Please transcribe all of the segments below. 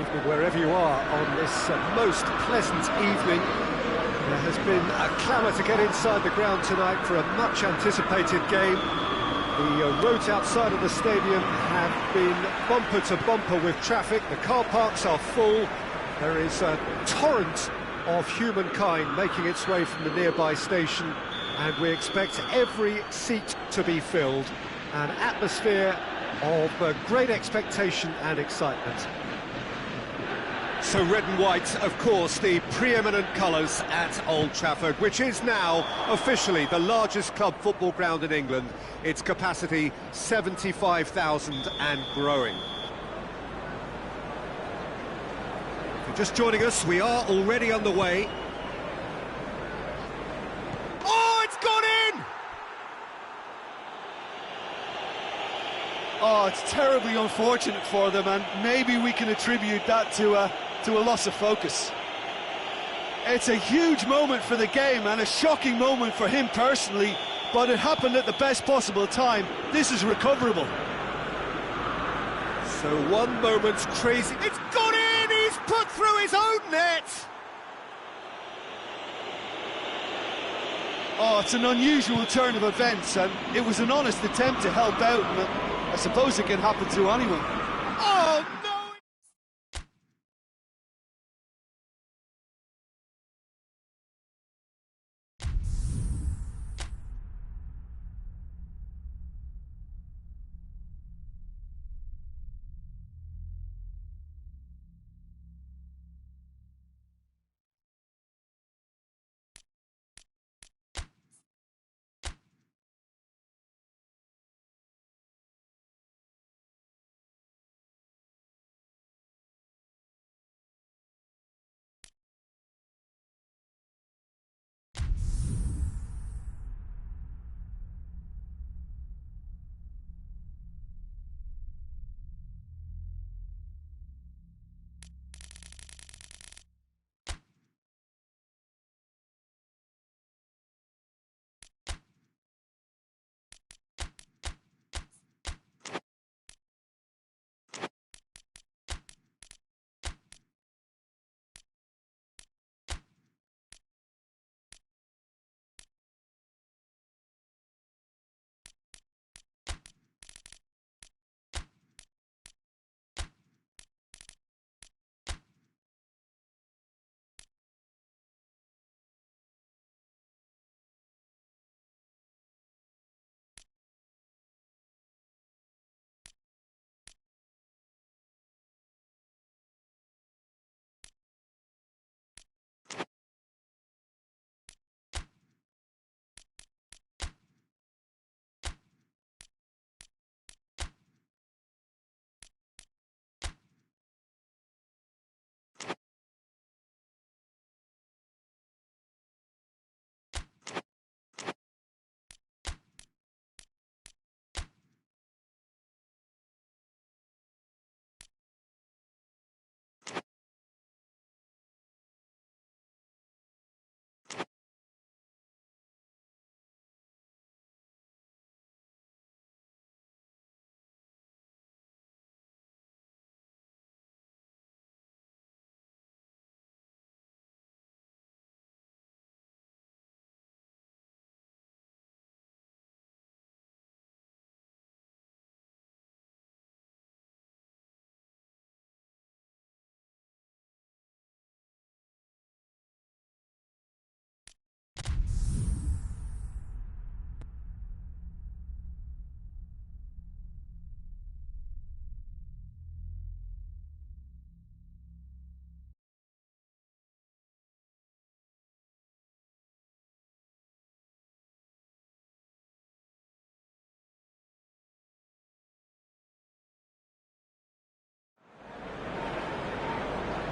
evening, wherever you are on this most pleasant evening. There has been a clamour to get inside the ground tonight for a much-anticipated game. The roads outside of the stadium have been bumper to bumper with traffic. The car parks are full. There is a torrent of humankind making its way from the nearby station, and we expect every seat to be filled. An atmosphere of great expectation and excitement. So red and white, of course, the preeminent colours at Old Trafford, which is now officially the largest club football ground in England. Its capacity 75,000 and growing. If you're just joining us, we are already underway. Oh, it's gone in! Oh, it's terribly unfortunate for them, and maybe we can attribute that to a loss of focus. It's a huge moment for the game and a shocking moment for him personally, but it happened at the best possible time. This is recoverable. So one moment's crazy... It's gone in! He's put through his own net! Oh, it's an unusual turn of events, and it was an honest attempt to help out, and I suppose it can happen to anyone. Oh, no!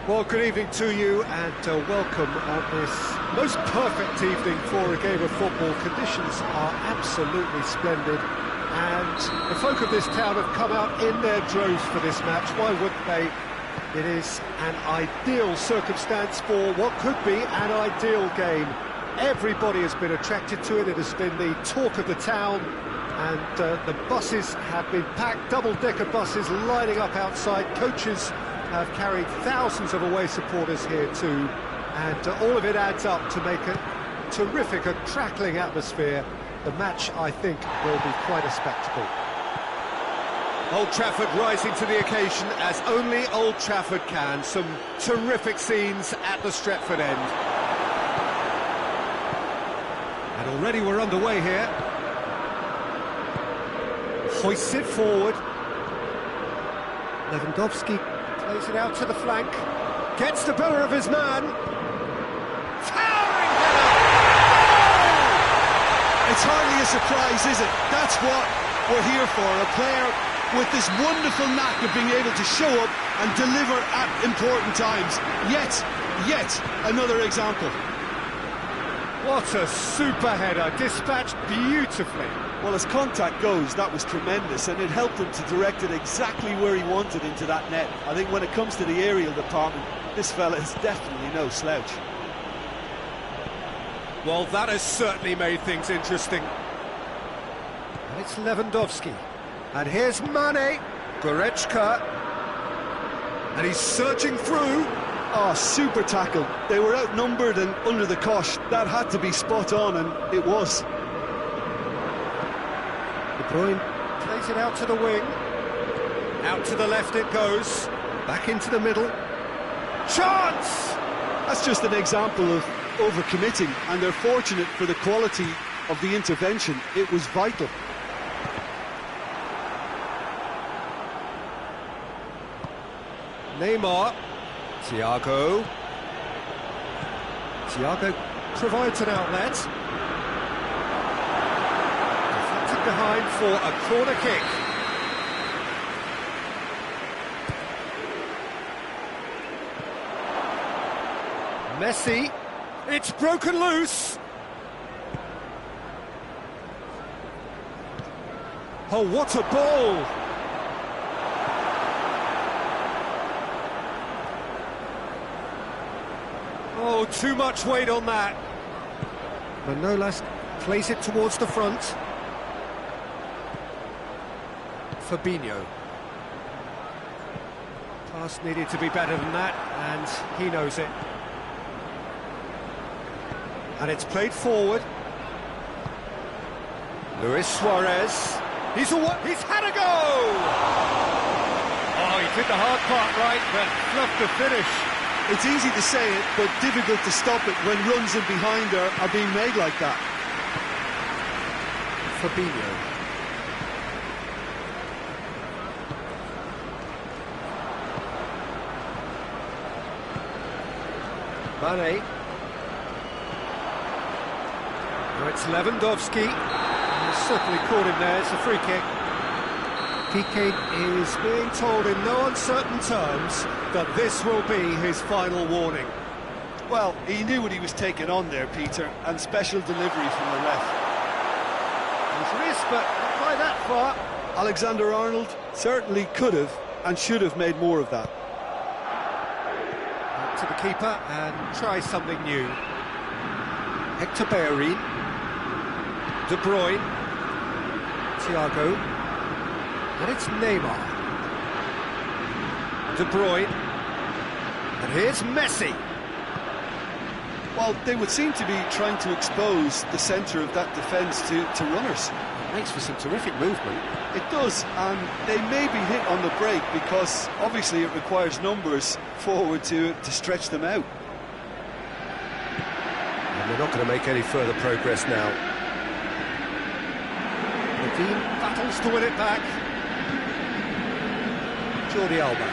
Well, good evening to you, and welcome on this most perfect evening for a game of football. Conditions are absolutely splendid, and the folk of this town have come out in their droves for this match. Why wouldn't they? It is an ideal circumstance for what could be an ideal game. Everybody has been attracted to it. It has been the talk of the town, and the buses have been packed, double-decker buses lining up outside, coaches have carried thousands of away supporters here too, and all of it adds up to make a terrific, a crackling atmosphere. The match, I think, will be quite a spectacle. Old Trafford rising to the occasion as only Old Trafford can. Some terrific scenes at the Stretford end. And already we're underway here. Hoists it forward. Lewandowski plays it out to the flank. Gets the better of his man. Towering header! It's hardly a surprise, is it? That's what we're here for. A player with this wonderful knack of being able to show up and deliver at important times. Yet another example. What a super header, dispatched beautifully. Well, as contact goes, that was tremendous, and it helped him to direct it exactly where he wanted into that net. I think when it comes to the aerial department, this fella is definitely no slouch. Well, that has certainly made things interesting. And it's Lewandowski. And here's Mane, Goretzka, and he's surging through. Oh, super tackle. They were outnumbered and under the cosh. That had to be spot on, and it was. De Bruyne plays it out to the wing. Out to the left it goes. Back into the middle. Chance! That's just an example of overcommitting, and they're fortunate for the quality of the intervention. It was vital. Neymar, Thiago provides an outlet. Deflected behind for a corner kick. Messi, it's broken loose. Oh, what a ball! Oh, too much weight on that. Manolas plays it towards the front. Fabinho. Pass needed to be better than that, and he knows it. And it's played forward. Luis Suarez. He's had a go! Oh, he did the hard part right, but fluffed the finish. It's easy to say it, but difficult to stop it when runs in behind are being made like that. Fabinho. Mane. Now it's Lewandowski. He's certainly caught him there. It's a free kick. Piqué is being told in no uncertain terms that this will be his final warning. Well, he knew what he was taking on there, Peter, and special delivery from the ref. He's missed, but not by that far. Alexander-Arnold certainly could have and should have made more of that. Back to the keeper and try something new. Hector Bellerin. De Bruyne. Thiago. And it's Neymar. De Bruyne. And here's Messi. Well, they would seem to be trying to expose the centre of that defence to runners. It makes for some terrific movement. It does, and they may be hit on the break because obviously it requires numbers forward to stretch them out. And they're not going to make any further progress now. Nadine battles to win it back. Jordi Alba.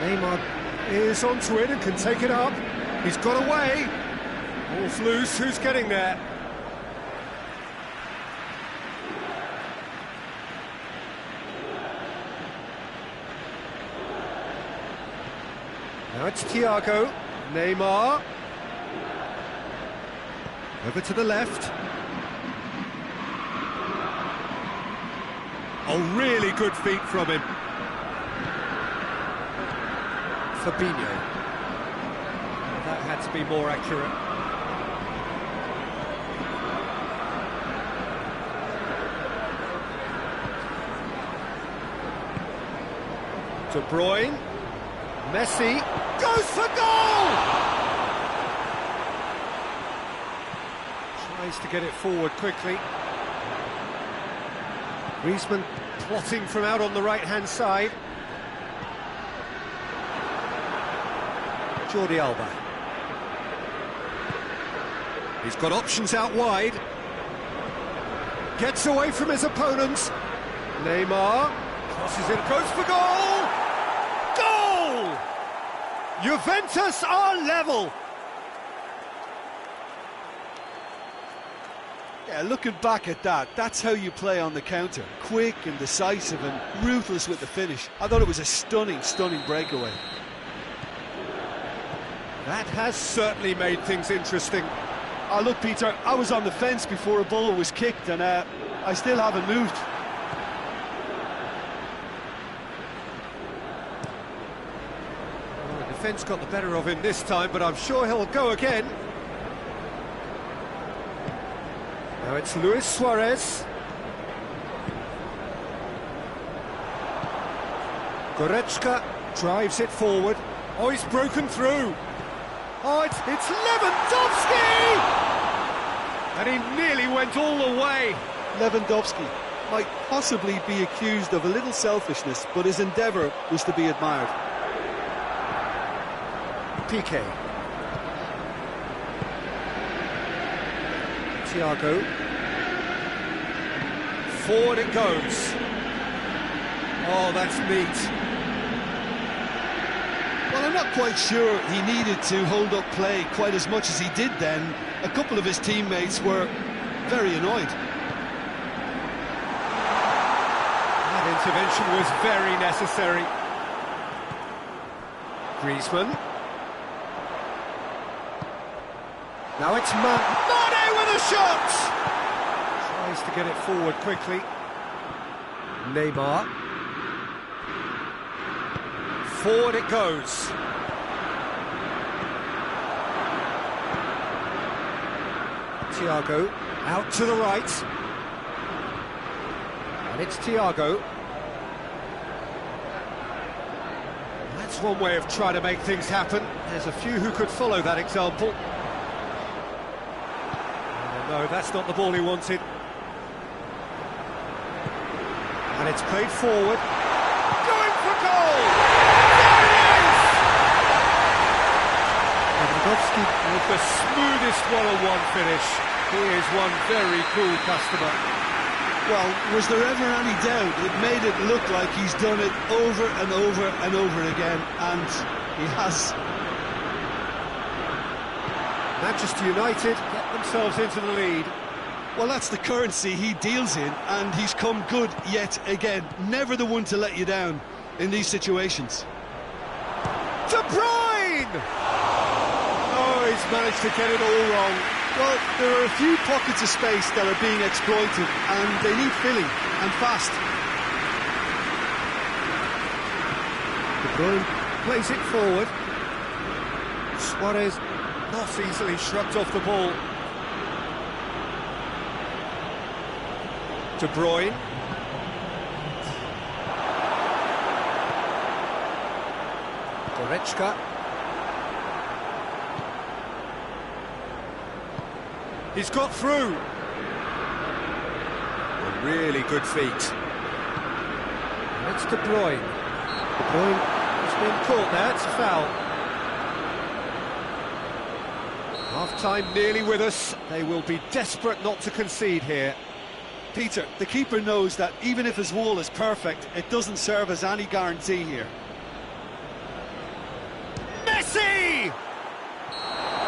Neymar is onto it and can take it up. He's got away. Ball's loose. Who's getting there? Now it's Thiago. Neymar. Over to the left. Oh, really good feet from him. Fabinho. That had to be more accurate. De Bruyne. Messi goes for goal! Tries to get it forward quickly. Griezmann plotting from out on the right-hand side. Jordi Alba. He's got options out wide. Gets away from his opponents. Neymar crosses it, goes for goal! Goal! Juventus are level. Yeah, looking back at that, that's how you play on the counter. Quick and decisive and ruthless with the finish. I thought it was a stunning, stunning breakaway. That has certainly made things interesting. Oh, look, Peter, I was on the fence before a ball was kicked, and I still haven't moved. Well, the defence got the better of him this time, but I'm sure he'll go again. Now it's Luis Suarez. Goretzka drives it forward. Oh, he's broken through. Oh, it's Lewandowski! And he nearly went all the way. Lewandowski might possibly be accused of a little selfishness, but his endeavour was to be admired. Piqué. Thiago. Forward it goes. Oh, that's neat. Well, I'm not quite sure he needed to hold up play quite as much as he did then. A couple of his teammates were very annoyed. That intervention was very necessary. Griezmann. Now it's Mane with a shot! Tries to get it forward quickly. Neymar. Forward it goes. Thiago out to the right. And it's Thiago. That's one way of trying to make things happen. There's a few who could follow that example. No, that's not the ball he wanted. And it's played forward. Going for goal! Lewandowski with the smoothest one-on-one finish. He is one very cool customer. Well, was there ever any doubt? It made it look like he's done it over and over and over again, and he has. Manchester United get themselves into the lead. Well, that's the currency he deals in, and he's come good yet again. Never the one to let you down in these situations. De Bruyne! Oh, he's managed to get it all wrong. Well, there are a few pockets of space that are being exploited, and they need filling, and fast. De Bruyne plays it forward. Suarez not easily shrugged off the ball. De Bruyne. Goretzka. He's got through. Really good feet. And it's De Bruyne. De Bruyne has been caught there, it's a foul. Half-time nearly with us. They will be desperate not to concede here. Peter, the keeper knows that even if his wall is perfect, it doesn't serve as any guarantee here. Messi!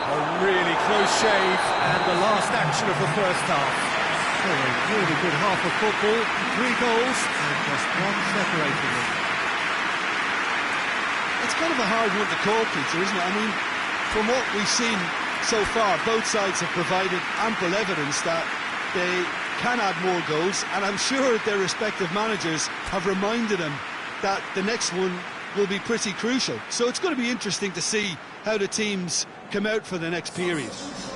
A really close shave, and the last action of the first half. So a really good half of football, 3 goals, and just one separating them. It's kind of a hard one to call, Peter, isn't it? I mean, from what we've seen so far, both sides have provided ample evidence that they can add more goals, and I'm sure their respective managers have reminded them that the next one will be pretty crucial. So it's going to be interesting to see how the teams come out for the next period.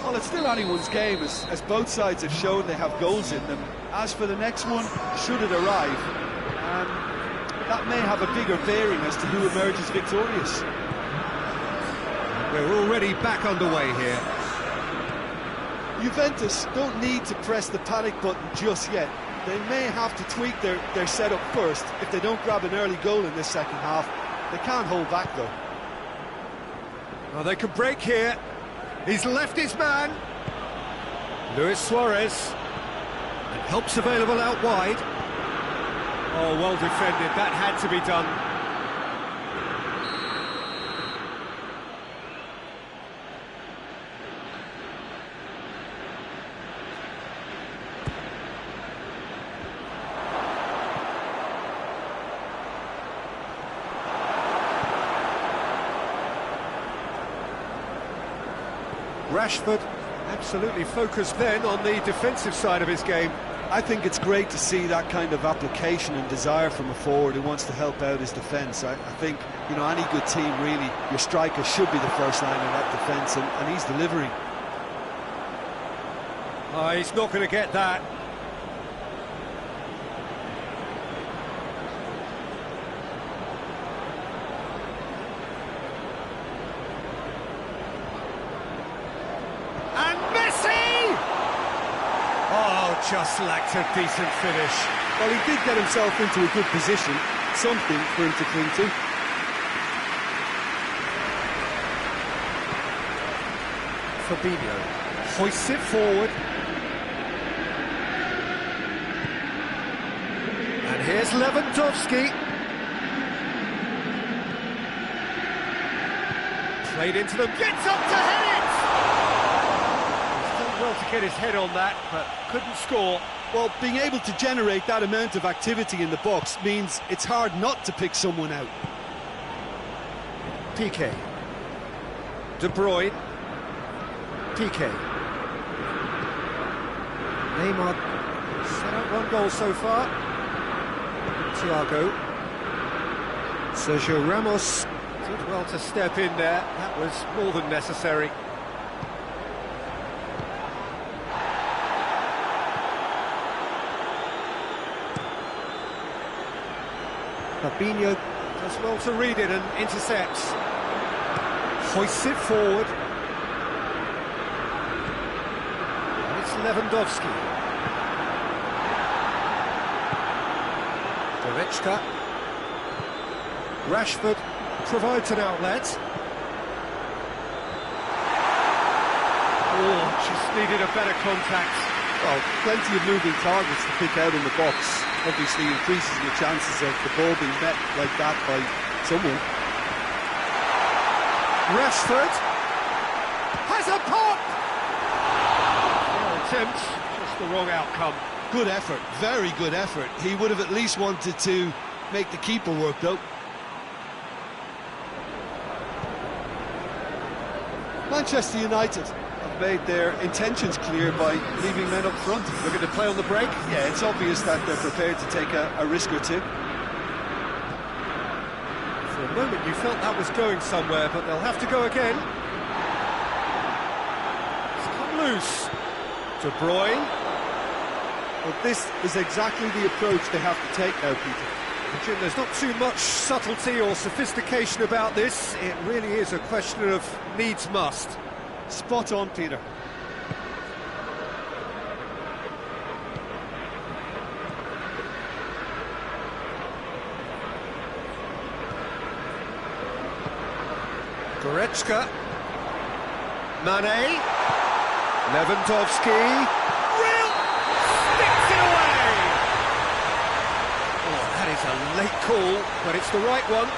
Well, it's still anyone's game, as both sides have shown they have goals in them. As for the next one, should it arrive, that may have a bigger bearing as to who emerges victorious. We're already back underway here. Juventus don't need to press the panic button just yet. They may have to tweak their setup first if they don't grab an early goal in this second half. They can't hold back though. Well, they can break here. He's left his man. Luis Suarez. And help's available out wide. Oh, well defended. That had to be done. Rashford absolutely focused then on the defensive side of his game. I think it's great to see that kind of application and desire from a forward who wants to help out his defence. I think, you know, any good team really, your striker should be the first line of that defence, and he's delivering. Oh, he's not going to get that. Just lacked a decent finish. Well, he did get himself into a good position, something for him to cling to. Fabinho hoists it forward. And here's Lewandowski. Played into them, gets up to head it! Well to get his head on that, but couldn't score. Well, being able to generate that amount of activity in the box means it's hard not to pick someone out. Piqué. De Bruyne. Piqué. Neymar set up one goal so far. Thiago. Sergio Ramos did well to step in there. That was more than necessary. Fabinho does well to read it and intercepts. Hoists it forward. And it's Lewandowski. Goretzka. Rashford provides an outlet. Oh, just needed a better contact. Well, plenty of moving targets to pick out in the box. Obviously increases the chances of the ball being met like that by someone. Rashford has a pop! Fair attempt, just the wrong outcome. Good effort, very good effort. He would have at least wanted to make the keeper work though. Manchester United have made their intentions clear by leaving men up front. Looking to play on the break? Yeah, it's obvious that they're prepared to take a risk or two. For a moment you felt that was going somewhere, but they'll have to go again. It's come loose. De Bruyne. But this is exactly the approach they have to take now, Peter. Jim, there's not too much subtlety or sophistication about this. It really is a question of needs must. Spot on, Peter. Goretzka. Mane. Lewandowski. Real! Sticks it away! Oh, that is a late call, but it's the right one.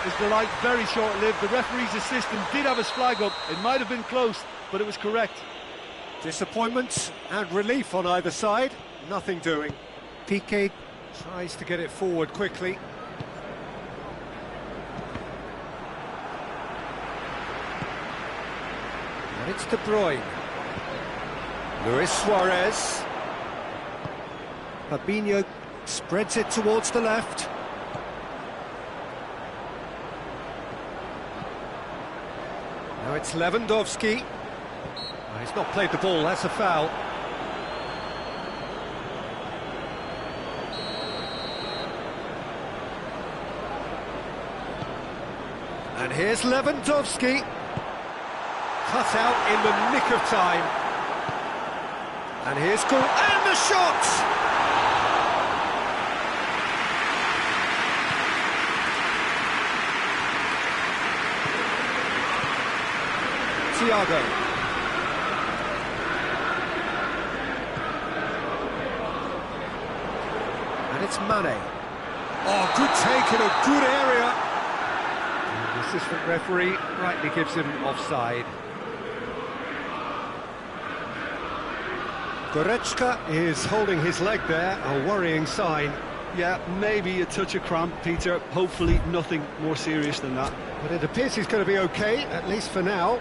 Is the light very short-lived. The referee's assistant did have his flag up. It might have been close, but it was correct. Disappointment and relief on either side. Nothing doing. Piqué tries to get it forward quickly. And it's De Bruyne. Luis Suarez. Fabinho spreads it towards the left. Now it's Lewandowski. Oh, he's not played the ball, that's a foul. And here's Lewandowski. Cut out in the nick of time. And here's goal, and the shot! Thiago. And it's Mane. Oh, good take in a good area. And the assistant referee rightly gives him offside. Goretzka is holding his leg there, a worrying sign. Yeah, maybe a touch of cramp, Peter. Hopefully nothing more serious than that. But it appears he's going to be okay, at least for now.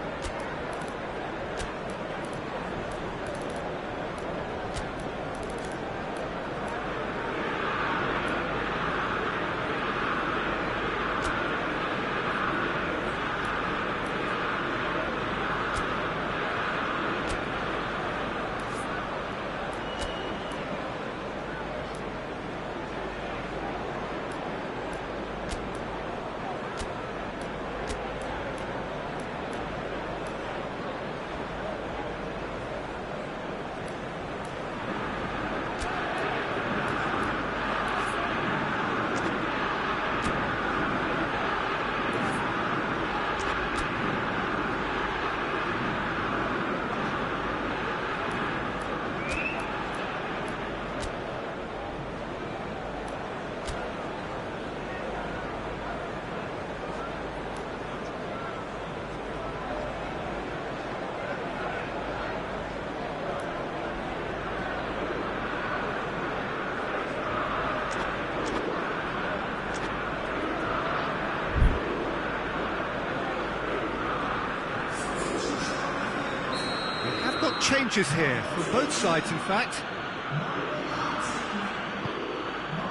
Changes here, from both sides in fact.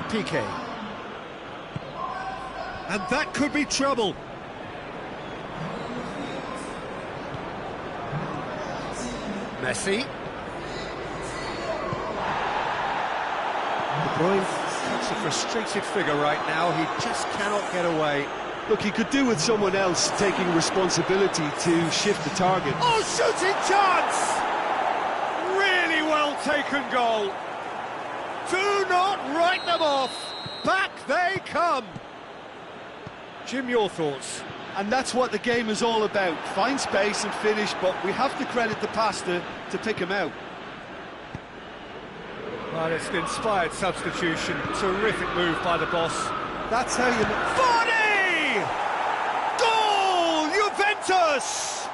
Piqué. And that could be trouble. Messi. De Bruyne looks a frustrated figure right now, he just cannot get away. Look, he could do with someone else taking responsibility to shift the target. Oh, shooting chance! Well taken goal. Do not write them off. Back they come. Jim, your thoughts? And that's what the game is all about. Find space and finish, but we have to credit the passer to pick him out. Well, it's an inspired substitution. Terrific move by the boss. That's how you... Vardy! Goal! Juventus!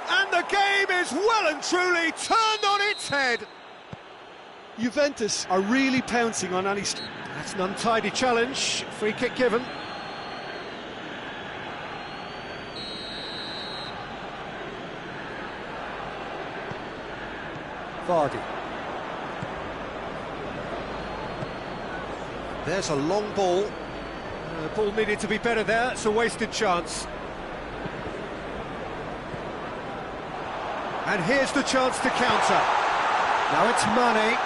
And the game is well and truly turned on its head. Juventus are really pouncing on any... That's an untidy challenge. Free kick given. Vardy. There's a long ball. The ball needed to be better there. It's a wasted chance. And here's the chance to counter. Now it's Mane,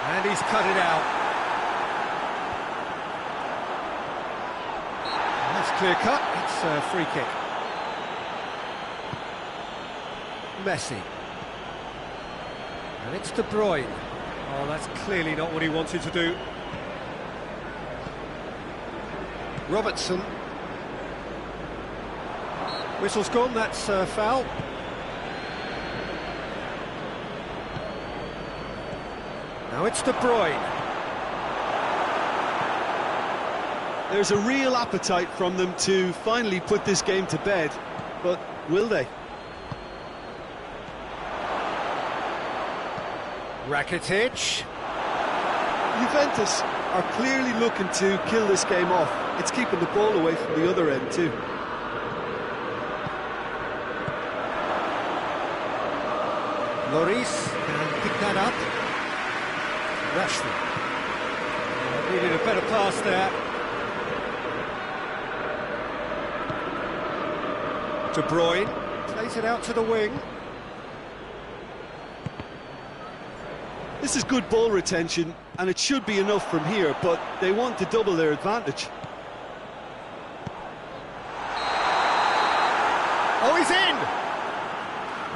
and he's cut it out. That's clear cut, it's a free kick. Messi. And it's De Bruyne. Oh, that's clearly not what he wanted to do. Robertson. Whistle's gone, that's a foul. Now it's De Bruyne. There's a real appetite from them to finally put this game to bed, but will they? Rakitic. Juventus are clearly looking to kill this game off. It's keeping the ball away from the other end too. Lloris can pick that up. Rashford. Needed a better pass there. De Bruyne plays it out to the wing. This is good ball retention, and it should be enough from here, but they want to double their advantage.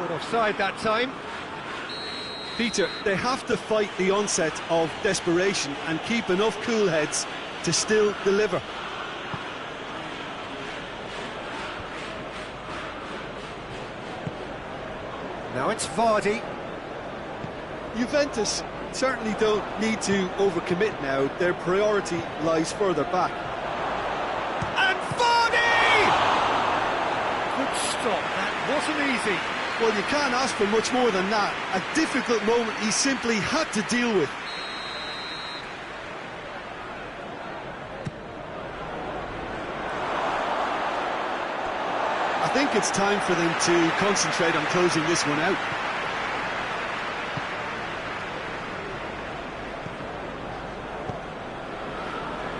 Not offside that time. Peter, they have to fight the onset of desperation and keep enough cool heads to still deliver. Now it's Vardy. Juventus certainly don't need to overcommit now. Their priority lies further back. And Vardy! Good stop, that wasn't easy. Well, you can't ask for much more than that. A difficult moment he simply had to deal with. I think it's time for them to concentrate on closing this one out.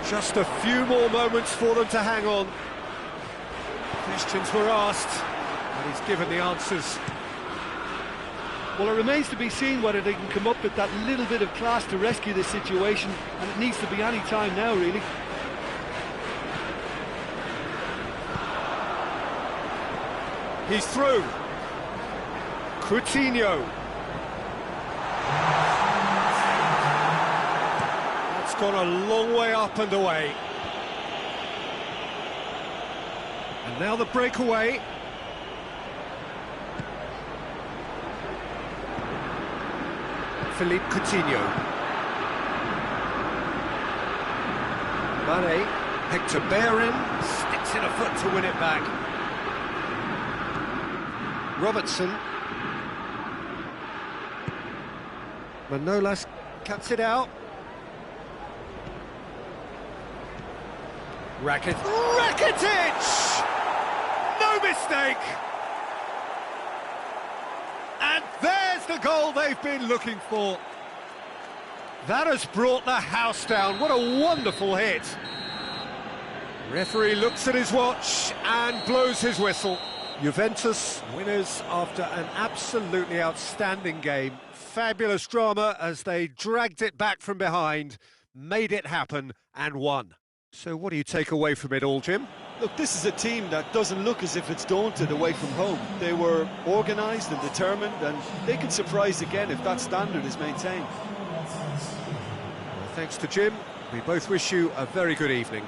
Just a few more moments for them to hang on. Questions were asked, and he's given the answers. Well, it remains to be seen whether they can come up with that little bit of class to rescue this situation, and it needs to be any time now, really. He's through. Coutinho. That's gone a long way up and away. And now the breakaway. Philippe Coutinho. Mane, Hector Bellerin, sticks in a foot to win it back. Robertson. Manolas cuts it out. Rakitic! No mistake! And there's the goal they've been looking for. That has brought the house down. What a wonderful hit. Referee looks at his watch and blows his whistle. Juventus winners after an absolutely outstanding game. Fabulous drama as they dragged it back from behind, made it happen and won. So what do you take away from it all, Jim? Look, this is a team that doesn't look as if it's daunted away from home. They were organised and determined, and they can surprise again if that standard is maintained. Well, thanks to Jim. We both wish you a very good evening.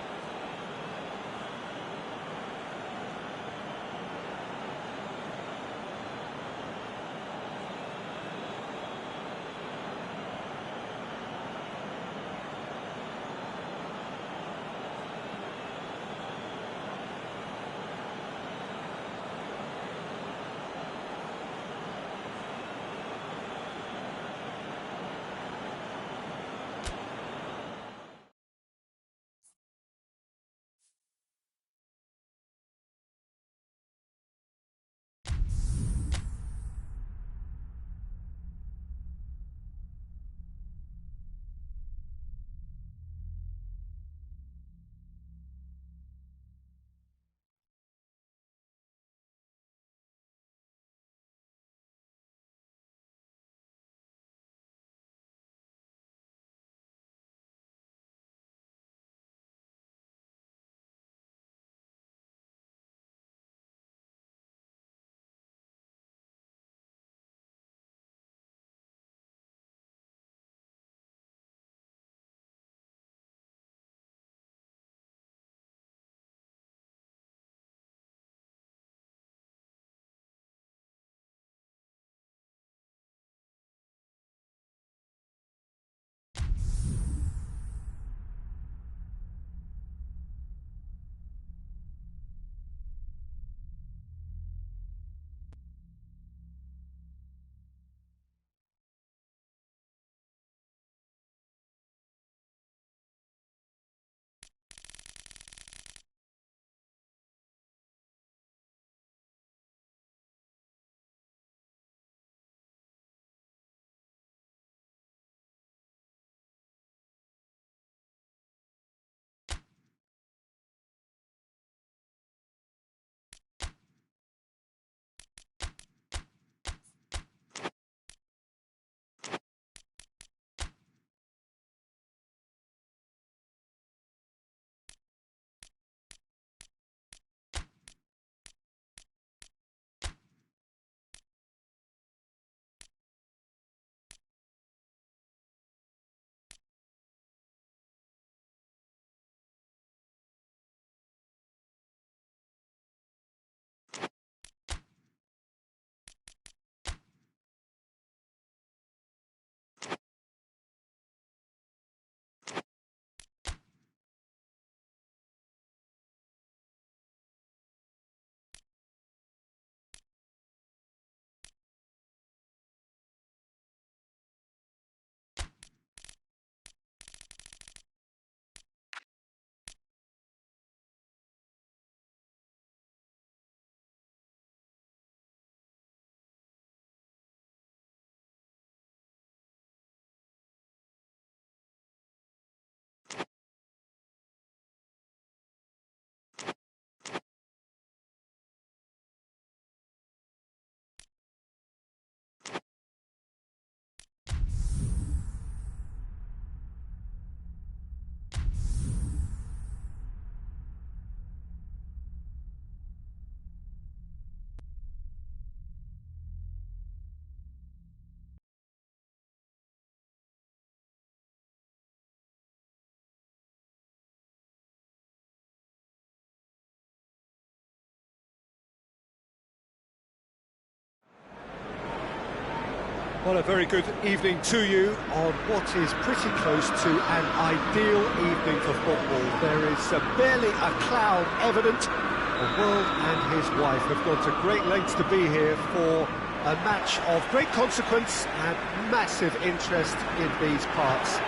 Well, a very good evening to you on what is pretty close to an ideal evening for football. There is barely a cloud evident. The world and his wife have gone to great lengths to be here for a match of great consequence and massive interest in these parts.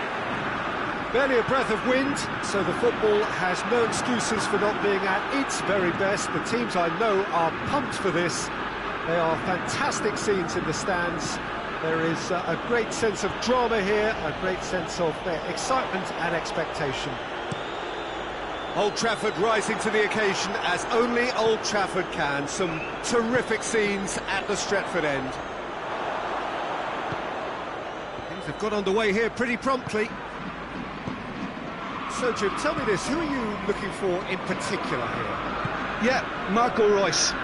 Barely a breath of wind, so the football has no excuses for not being at its very best. The teams I know are pumped for this. They are fantastic scenes in the stands. There is a great sense of drama here, a great sense of excitement and expectation. Old Trafford rising to the occasion as only Old Trafford can. Some terrific scenes at the Stretford end. Things have got underway here pretty promptly. So, Jim, tell me this, who are you looking for in particular here? Yeah, Marco Reus.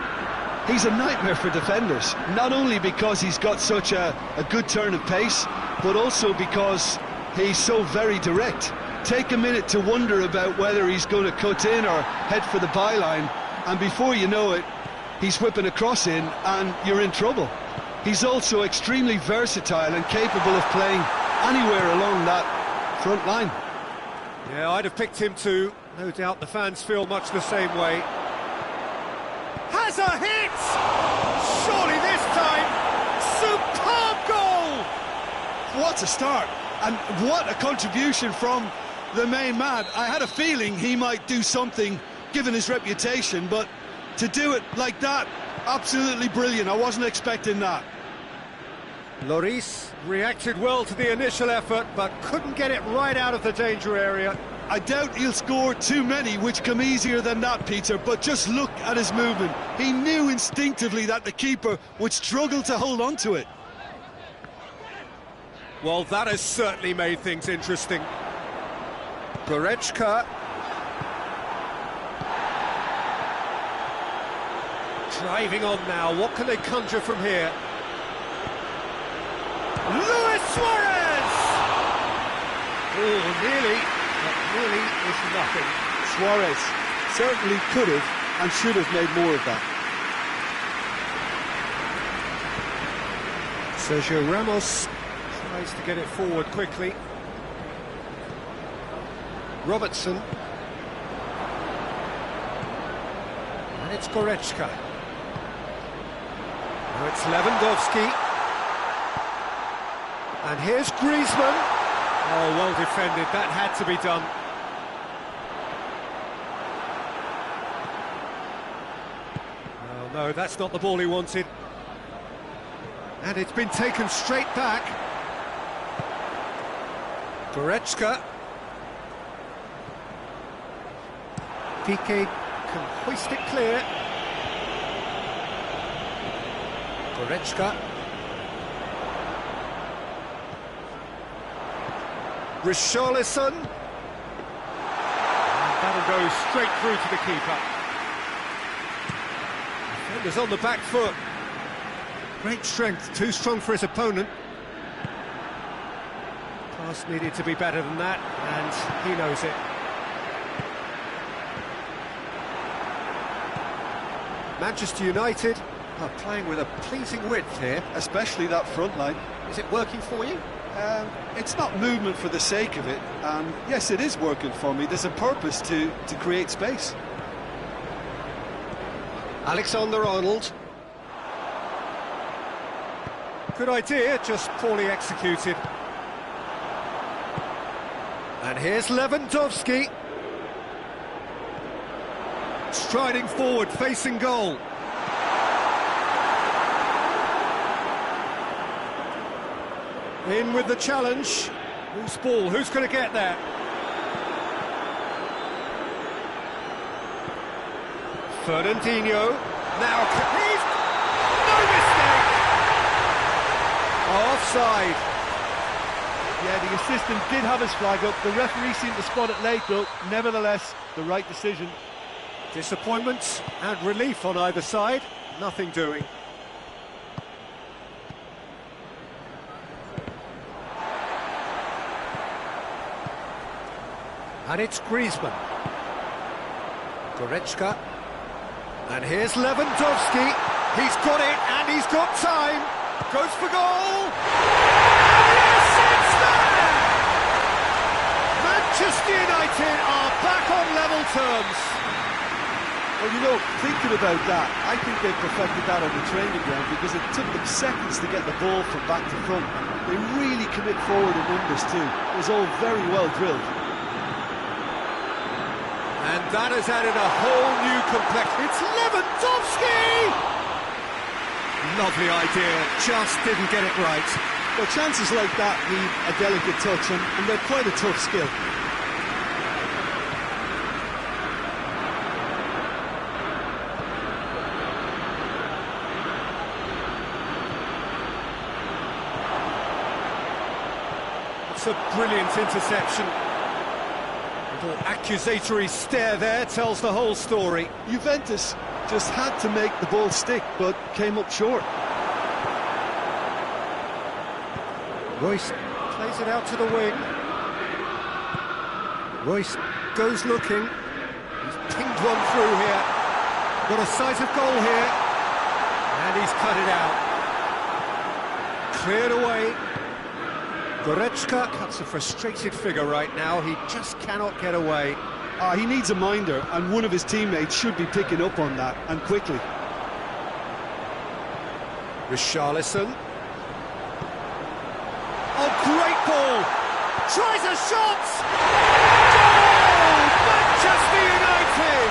He's a nightmare for defenders, not only because he's got such a good turn of pace, but also because he's so very direct. Take a minute to wonder about whether he's going to cut in or head for the byline, and before you know it, he's whipping a cross in and you're in trouble. He's also extremely versatile and capable of playing anywhere along that front line. Yeah, I'd have picked him too. No doubt the fans feel much the same way. Has a hit! Surely this time, superb goal! What a start, and what a contribution from the main man. I had a feeling he might do something, given his reputation, but to do it like that, absolutely brilliant. I wasn't expecting that. Lloris reacted well to the initial effort, but couldn't get it right out of the danger area. I doubt he'll score too many, which come easier than that, Peter, but just look at his movement. He knew instinctively that the keeper would struggle to hold on to it. Well, that has certainly made things interesting. Goretzka. Driving on now, what can they conjure from here? Luis Suarez! Oh, nearly, but nearly is nothing. Suarez certainly could have and should have made more of that. Sergio Ramos tries to get it forward quickly. Robertson. And it's Goretzka. Now it's Lewandowski. And here's Griezmann. Oh, well defended, that had to be done. Oh, no, that's not the ball he wanted. And it's been taken straight back. Goretzka. Piqué can hoist it clear. Goretzka. Richarlison. And that'll go straight through to the keeper. Defender's on the back foot. Great strength, too strong for his opponent. Pass needed to be better than that, and he knows it. Manchester United are playing with a pleasing width here. Especially that front line. Is it working for you? It's not movement for the sake of it, and yes, it is working for me. There's a purpose to create space. Alexander-Arnold. Good idea, just poorly executed. And here's Lewandowski. Striding forward, facing goal. In with the challenge. Loose ball, who's going to get there? Fernandinho. Now, he's... No mistake! Offside. Yeah, the assistant did have his flag up. The referee seemed to spot it late, though. Nevertheless, the right decision. Disappointment and relief on either side. Nothing doing. And it's Griezmann. Goretzka. And here's Lewandowski. He's got it and he's got time. Goes for goal! Yes, it's there! Manchester United are back on level terms. Well, you know, thinking about that, I think they perfected that on the training ground because it took them seconds to get the ball from back to front. They really commit forward in numbers too. It was all very well drilled. And that has added a whole new complexion. It's Lewandowski! Lovely idea, just didn't get it right. Well, chances like that need a delicate touch, and they're quite a tough skill. It's a brilliant interception. Little accusatory stare there tells the whole story. Juventus just had to make the ball stick, but came up short. Royce plays it out to the wing. Royce goes looking. He's pinged one through here. Got a sight of goal here. And he's cut it out. Cleared away. Goretzka cuts a frustrated figure right now. He just cannot get away. He needs a minder, and one of his teammates should be picking up on that, and quickly. Richarlison. Oh, great ball! Tries a shot! Goal! Manchester United!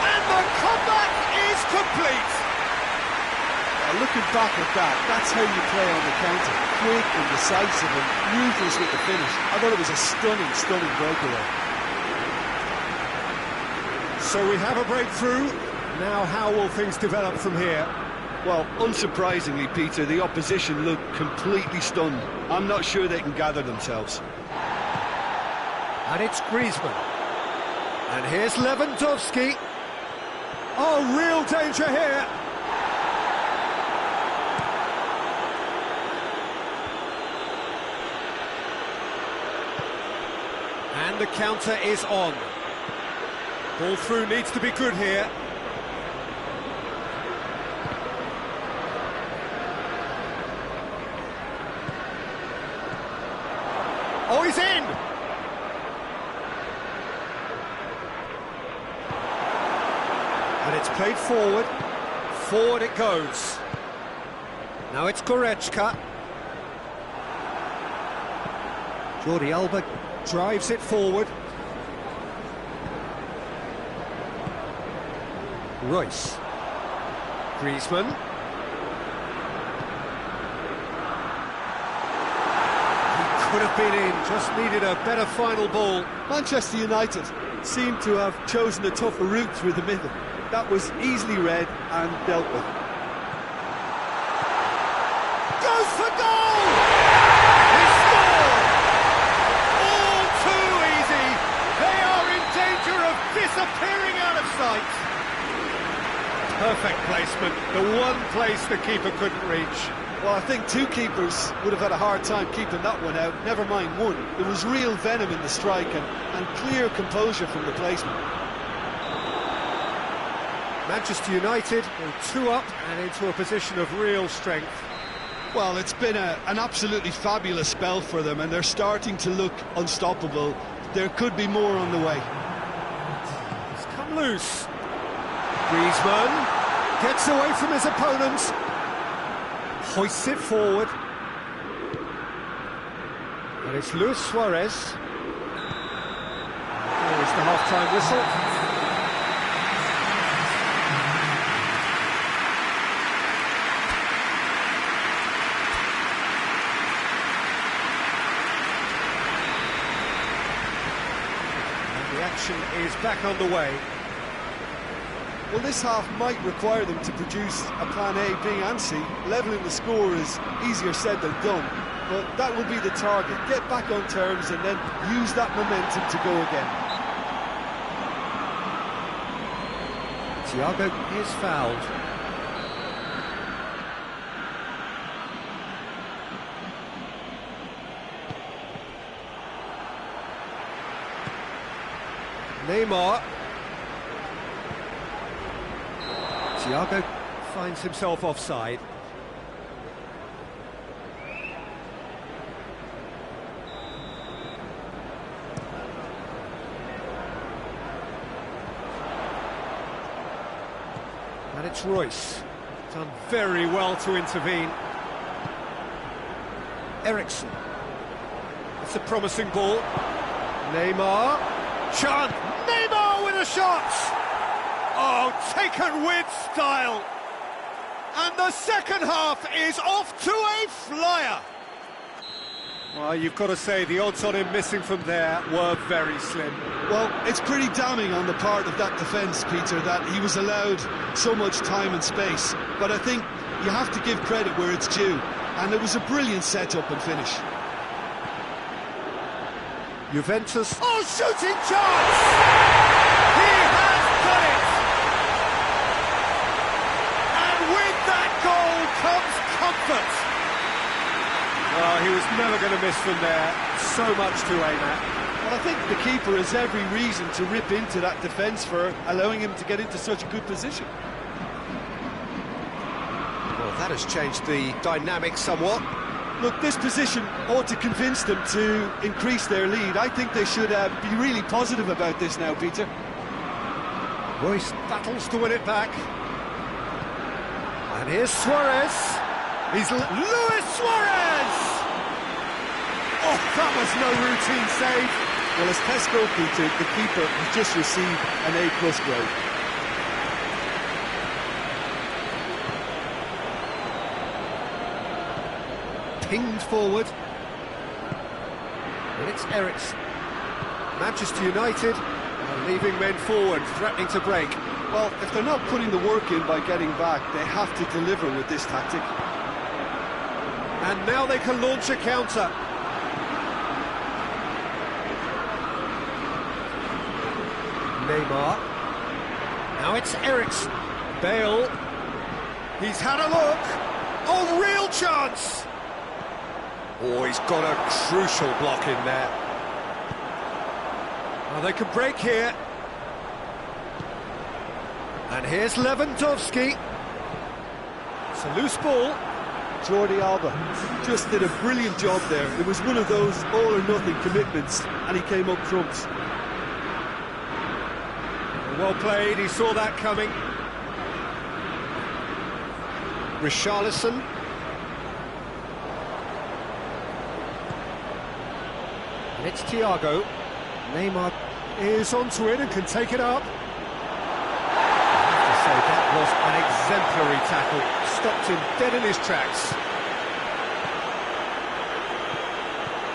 And the comeback is complete! Looking back at that, that's how you play on the counter. Quick and decisive and ruthless with the finish. I thought it was a stunning, stunning breakaway. So we have a breakthrough. Now how will things develop from here? Well, unsurprisingly, Peter, the opposition look completely stunned. I'm not sure they can gather themselves. And it's Griezmann. And here's Lewandowski. Oh, real danger here. And the counter is on. Ball through needs to be good here. Oh, he's in! And it's played forward. Forward it goes. Now it's Goretzka. Jordi Alba drives it forward. Royce. Griezmann. He could have been in, just needed a better final ball. Manchester United seem to have chosen a tougher route through the middle. That was easily read and dealt with. Goes for goal! He scored! All too easy. They are in danger of disappearing out of sight. Perfect placement, the one place the keeper couldn't reach. Well, I think two keepers would have had a hard time keeping that one out, never mind one. There was real venom in the strike and clear composure from the placement. Manchester United go 2 up and into a position of real strength. Well, it's been an absolutely fabulous spell for them, and they're starting to look unstoppable. There could be more on the way. It's come loose. Griezmann gets away from his opponents, hoists it forward, and it's Luis Suarez. There is the half-time whistle. And the action is back underway. Well, this half might require them to produce a plan A, B and C. Levelling the score is easier said than done, but that will be the target. Get back on terms and then use that momentum to go again. Thiago is fouled. Neymar. Thiago finds himself offside. it's Royce. Done very well to intervene. Eriksson. It's a promising ball. Neymar. Chance. Neymar with a shot! Oh, taken with style. And the second half is off to a flyer. Well, you've got to say the odds on him missing from there were very slim. Well, it's pretty damning on the part of that defence, Peter, that he was allowed so much time and space. But I think you have to give credit where it's due, and it was a brilliant set-up and finish. Juventus. Oh, shooting chance! He has done it! And with that goal comes comfort. Well, he was never going to miss from there. So much to aim at. Well, I think the keeper has every reason to rip into that defence for allowing him to get into such a good position. Well, that has changed the dynamic somewhat. Look, this position ought to convince them to increase their lead. I think they should be really positive about this now, Peter. Royce battles to win it back. And here's Suarez. He's Luis Suarez! Oh, that was no routine save. Well, as tests go, Peter, the keeper has just received an A+ grade. Pinged forward. And it's Eriksson. Manchester United are leaving men forward, threatening to break. Well, if they're not putting the work in by getting back, they have to deliver with this tactic. And now they can launch a counter. Neymar. Now it's Eriksson. Bale. He's had a look. Oh, real chance! Oh, he's got a crucial block in there. Well, they can break here. And here's Lewandowski. It's a loose ball. Jordi Alba just did a brilliant job there. It was one of those all-or-nothing commitments, and he came up trumps. Well played, he saw that coming. Richarlison. And it's Thiago. Neymar is onto it and can take it up. I have to say, that was an exemplary tackle. Stopped him dead in his tracks.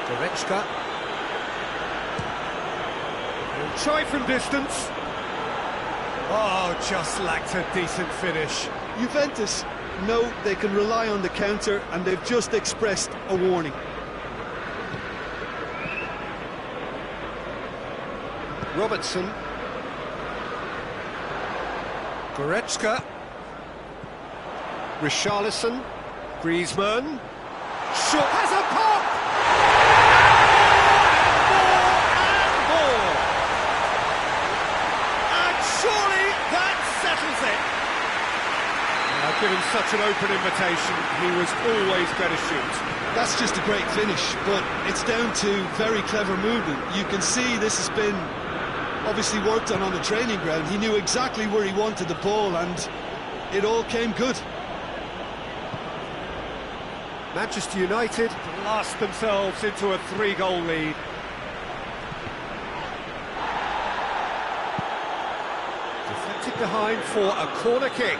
Goretzka. He'll try from distance. Oh, just lacked a decent finish. Juventus know they can rely on the counter, and they've just expressed a warning. Robertson. Goretzka. Richarlison. Griezmann. Shot has a pop! More! And surely that settles it. Given such an open invitation, he was always going to shoot. That's just a great finish, but it's down to very clever movement. You can see this has been obviously worked on the training ground. He knew exactly where he wanted the ball, and it all came good. Manchester United blast themselves into a 3-goal lead. Deflected behind for a corner kick.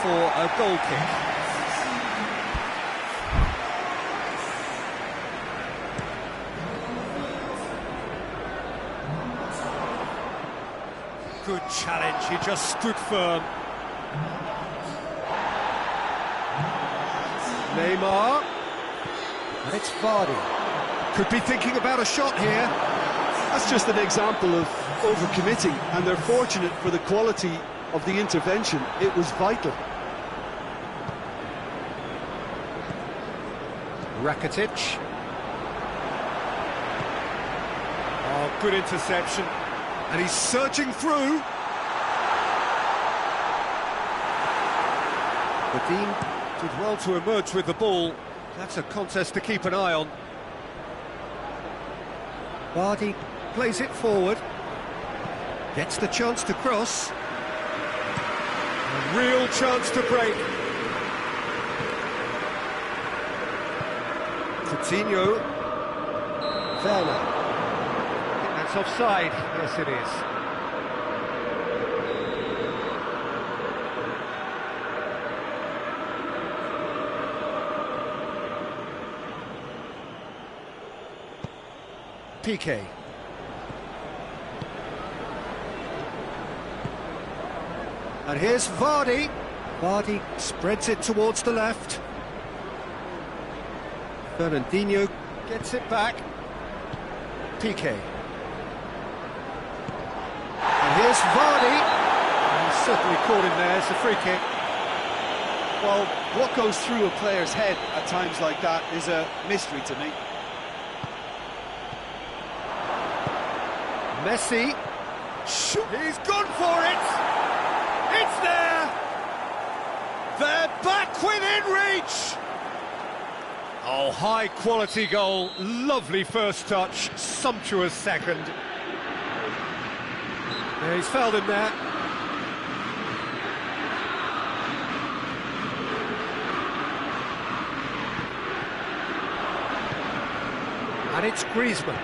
For a goal kick. Good challenge, he just stood firm. Neymar. And it's Vardy. Could be thinking about a shot here. That's just an example of overcommitting, and they're fortunate for the quality of the intervention. It was vital. Rakitic. Oh, good interception. And he's searching through. The team did well to emerge with the ball. That's a contest to keep an eye on. Vardy plays it forward. Gets the chance to cross. A real chance to break. Coutinho. Werner. I think that's offside. Yes, it is. PK. And here's Vardy. Vardy spreads it towards the left. Fernandinho gets it back. PK. And here's Vardy. He's certainly caught him there. It's a free kick. Well, what goes through a player's head at times like that is a mystery to me. Messi. He's gone for it. It's there. They're back within reach. Oh, high quality goal. Lovely first touch. Sumptuous second. Yeah, he's fouled him there. And it's Griezmann.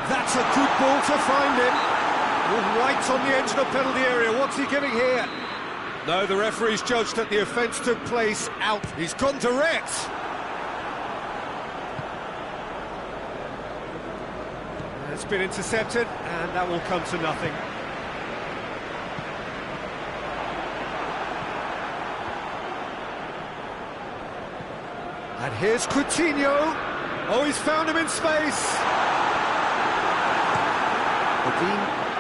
That's a good ball to find him. Right on the edge of the penalty area. What's he giving here? No, the referee's judged that the offence took place out. He's gone direct. It's been intercepted, and that will come to nothing. And here's Coutinho. Oh, he's found him in space. The Dean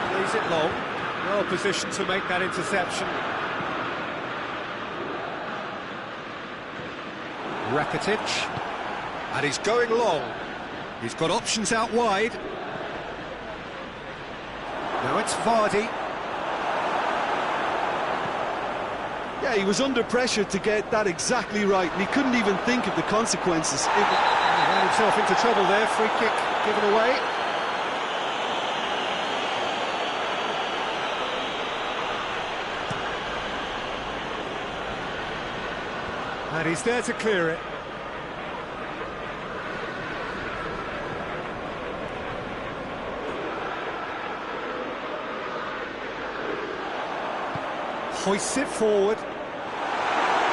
plays it long. Well positioned to make that interception. Rakitic. And he's going long. He's got options out wide. Now it's Vardy. Yeah, he was under pressure to get that exactly right, and he couldn't even think of the consequences. He ran himself into trouble there. Free kick given away. And he's there to clear it. Hoists it forward.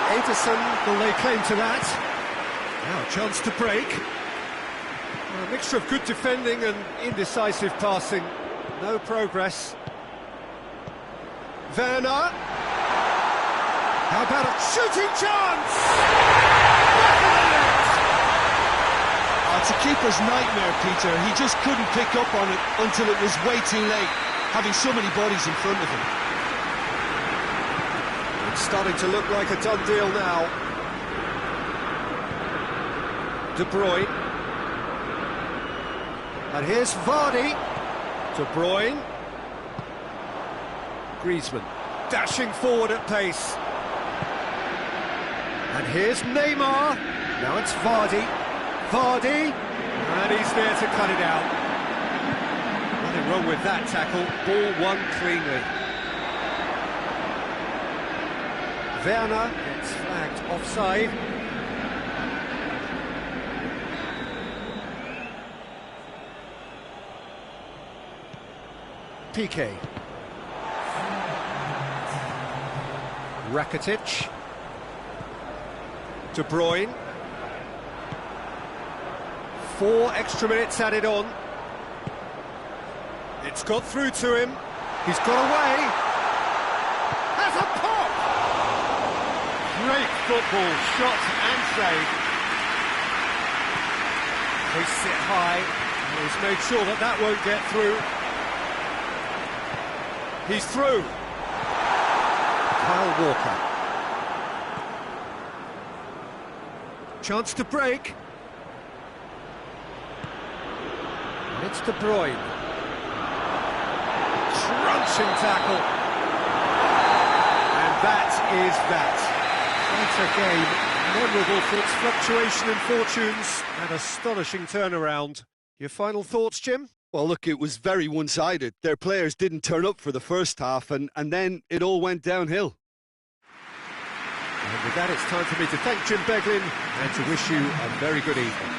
Ederson will lay claim to that. Now a chance to break. A mixture of good defending and indecisive passing. No progress. Werner. How about a shooting chance? Back of the net! Oh, it's a keeper's nightmare, Peter. He just couldn't pick up on it until it was way too late, having so many bodies in front of him. It's starting to look like a done deal now. De Bruyne. And here's Vardy. De Bruyne. Griezmann dashing forward at pace. And here's Neymar. Now it's Vardy. Vardy. And he's there to cut it out. Nothing wrong with that tackle. Ball won cleanly. Werner gets flagged offside. PK. Rakitic. De Bruyne. 4 extra minutes added on. It's got through to him. He's got away. Has a pop! Great football, shot and save. Hoists it high. He's made sure that that won't get through. He's through. Kyle Walker. Chance to break. And it's De Bruyne. Crunching tackle. And that is that. What a game. Memorable for its fluctuation in fortunes and astonishing turnaround. Your final thoughts, Jim? Well, look, it was very one-sided. Their players didn't turn up for the first half, and then it all went downhill. And with that, it's time for me to thank Jim Beglin and to wish you a very good evening.